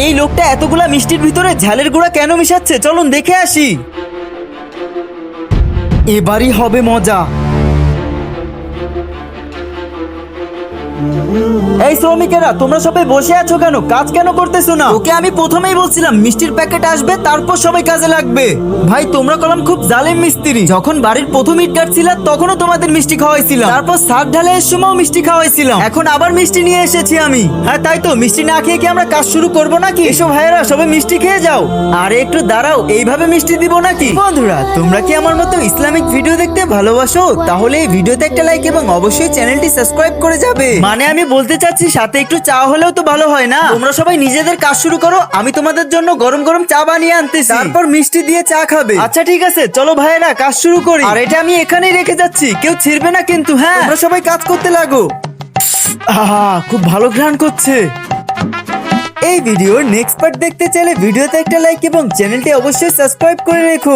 এই লোকটা এতগুলা মিষ্টির ভিতরে ঝালের গুঁড়া কেন মিশাচ্ছে? চলুন দেখে আসি। এবারই হবে মজা। এই শ্রমিকেরা, তোমরা সবাই বসে আছো কেন? কাজ কেন করতেছো না? ওকে আমি প্রথমেই বলছিলাম মিষ্টির প্যাকেট আসবে, তারপর সবাই কাজে লাগবে। ভাই তোমরা কলম খুব জালেম মিস্ত্রি। যখন বাড়ির প্রথম ইট কাটছিল তখনও তোমাদের মিষ্টি খাওয়াইছিলাম, তারপর সাত ঢালের সময়ও মিষ্টি খাওয়াইছিলাম, এখন আবার মিষ্টি নিয়ে এসেছি আমি। হ্যাঁ তাই তো, মিষ্টি না খেয়ে কি আমরা কাজ শুরু করবো নাকি? এসো ভাইয়েরা, সবাই মিষ্টি খেয়ে যাও। আরে একটু দাঁড়াও, এইভাবে মিষ্টি দিব নাকি? বন্ধুরা, তোমরা কি আমার মতো ইসলামিক ভিডিও দেখতে ভালোবাসো? তাহলে এই ভিডিওতে একটা লাইক এবং অবশ্যই চ্যানেলটি সাবস্ক্রাইব করে যাবে। মানে আমি বলতে চাচ্ছি সাথে একটু চা হলেও তো ভালো হয় না? তোমরা সবাই নিজেদের কাজ শুরু করো, আমি তোমাদের জন্য গরম গরম চা বানিয়ে আনতেছি, তারপর মিষ্টি দিয়ে চা খাবে। আচ্ছা ঠিক আছে, চলো ভাইয়েরা কাজ শুরু করি। আর এটা আমি এখানেই রেখে যাচ্ছি, কেউ ছিড়বে না কিন্তু। হ্যাঁ, তোমরা সবাই কাজ করতে লাগো। আহা, খুব ভালো ঘ্রাণ করছে। এই ভিডিওর নেক্সট পার্ট দেখতে চাইলে ভিডিওতে একটা লাইক এবং চ্যানেলটি অবশ্যই সাবস্ক্রাইব করে রেখো।